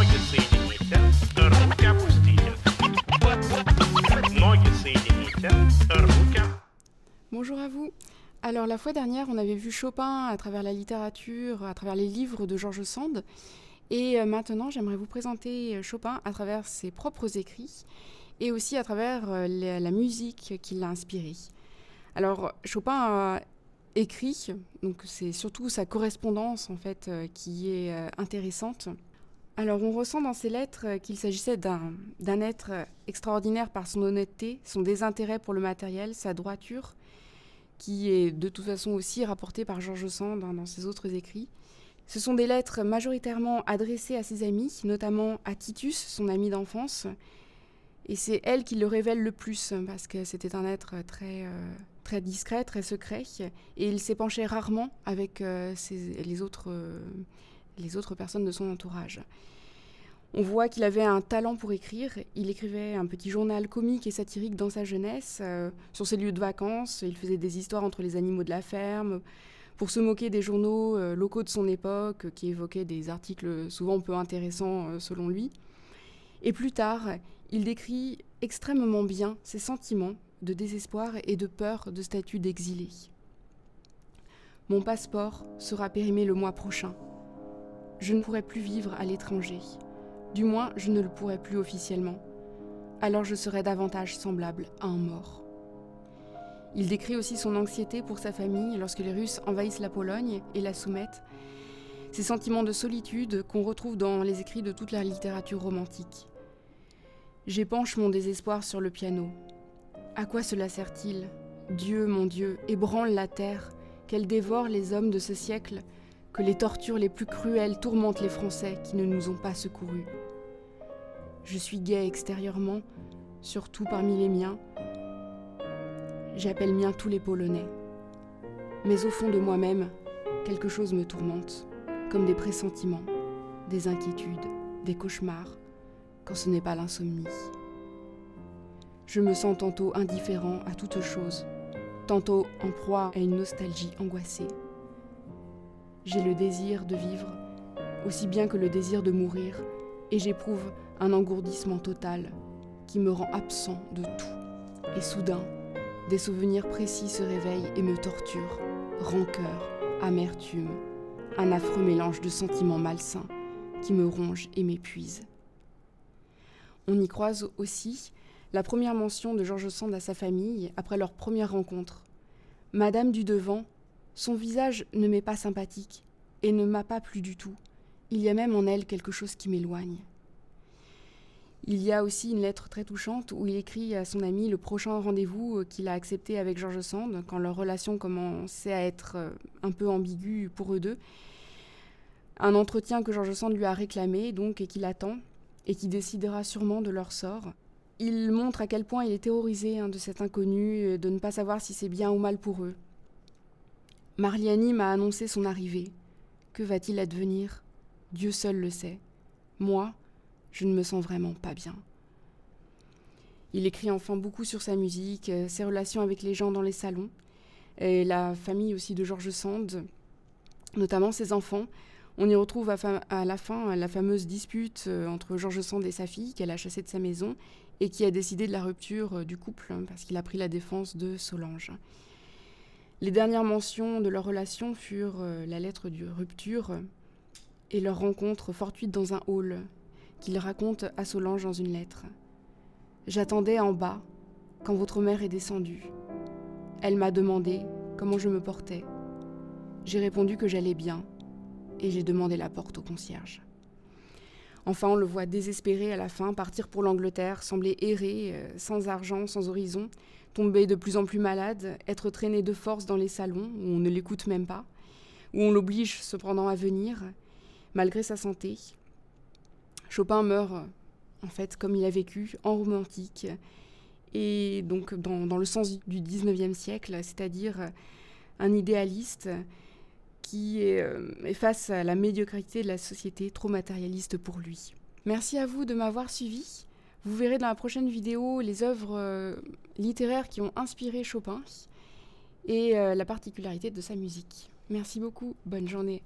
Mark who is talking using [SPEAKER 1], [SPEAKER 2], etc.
[SPEAKER 1] Ноги соедините, руки опустите. Ноги соедините, руки.
[SPEAKER 2] Bonjour à vous. Alors la fois dernière, on avait vu Chopin à travers la littérature, à travers les livres de George Sand. Et maintenant, j'aimerais vous présenter Chopin à travers ses propres écrits et aussi à travers la musique qui l'a inspiré. Alors Chopin a écrit, donc c'est surtout sa correspondance en fait qui est intéressante. Alors on ressent dans ses lettres qu'il s'agissait d'un être extraordinaire par son honnêteté, son désintérêt pour le matériel, sa droiture, qui est de toute façon aussi rapportée par George Sand dans ses autres écrits. Ce sont des lettres majoritairement adressées à ses amis, notamment à Titus, son ami d'enfance. Et c'est elle qui le révèle le plus, parce que c'était un être très discret, très secret. Et il s'épanchait rarement avec les autres personnes de son entourage. On voit qu'il avait un talent pour écrire. Il écrivait un petit journal comique et satirique dans sa jeunesse, sur ses lieux de vacances. Il faisait des histoires entre les animaux de la ferme, pour se moquer des journaux locaux de son époque, qui évoquaient des articles souvent peu intéressants selon lui. Et plus tard, il décrit extrêmement bien ses sentiments de désespoir et de peur de statut d'exilé. « Mon passeport sera périmé le mois prochain. Je ne pourrai plus vivre à l'étranger. Du moins, je ne le pourrai plus officiellement. Alors je serai davantage semblable à un mort. » Il décrit aussi son anxiété pour sa famille lorsque les Russes envahissent la Pologne et la soumettent. Ces sentiments de solitude qu'on retrouve dans les écrits de toute la littérature romantique. J'épanche mon désespoir sur le piano. À quoi cela sert-il ? Dieu, mon Dieu, ébranle la terre, qu'elle dévore les hommes de ce siècle, que les tortures les plus cruelles tourmentent les Français qui ne nous ont pas secourus. Je suis gai extérieurement, surtout parmi les miens. J'appelle miens tous les Polonais. Mais au fond de moi-même, quelque chose me tourmente, comme des pressentiments, des inquiétudes, des cauchemars, quand ce n'est pas l'insomnie. Je me sens tantôt indifférent à toute chose, tantôt en proie à une nostalgie angoissée. J'ai le désir de vivre, aussi bien que le désir de mourir, et j'éprouve un engourdissement total qui me rend absent de tout. Et soudain, des souvenirs précis se réveillent et me torturent. Rancœur, amertume, un affreux mélange de sentiments malsains qui me rongent et m'épuisent. On y croise aussi la première mention de George Sand à sa famille après leur première rencontre. Madame du Devant, son visage ne m'est pas sympathique et ne m'a pas plu du tout. Il y a même en elle quelque chose qui m'éloigne. Il y a aussi une lettre très touchante où il écrit à son ami le prochain rendez-vous qu'il a accepté avec George Sand quand leur relation commençait à être un peu ambiguë pour eux deux. Un entretien que George Sand lui a réclamé donc et qu'il attend et qui décidera sûrement de leur sort. Il montre à quel point il est terrorisé de cet inconnu, de ne pas savoir si c'est bien ou mal pour eux. Marliani m'a annoncé son arrivée. Que va-t-il advenir ? Dieu seul le sait. Moi, je ne me sens vraiment pas bien. Il écrit enfin beaucoup sur sa musique, ses relations avec les gens dans les salons, et la famille aussi de George Sand, notamment ses enfants. On y retrouve à la fin la fameuse dispute entre George Sand et sa fille qu'elle a chassée de sa maison et qui a décidé de la rupture du couple parce qu'il a pris la défense de Solange. Les dernières mentions de leur relation furent la lettre de rupture et leur rencontre fortuite dans un hall qu'il raconte à Solange dans une lettre. « J'attendais en bas quand votre mère est descendue. Elle m'a demandé comment je me portais. J'ai répondu que j'allais bien et j'ai demandé la porte au concierge. » Enfin, on le voit désespéré à la fin, partir pour l'Angleterre, sembler errer, sans argent, sans horizon, tomber de plus en plus malade, être traîné de force dans les salons où on ne l'écoute même pas, où on l'oblige cependant à venir, malgré sa santé. Chopin meurt, en fait, comme il a vécu, en romantique, et donc dans le sens du 19e siècle, c'est-à-dire un idéaliste qui est face à la médiocrité de la société trop matérialiste pour lui. Merci à vous de m'avoir suivi. Vous verrez dans la prochaine vidéo les œuvres littéraires qui ont inspiré Chopin et la particularité de sa musique. Merci beaucoup, bonne journée.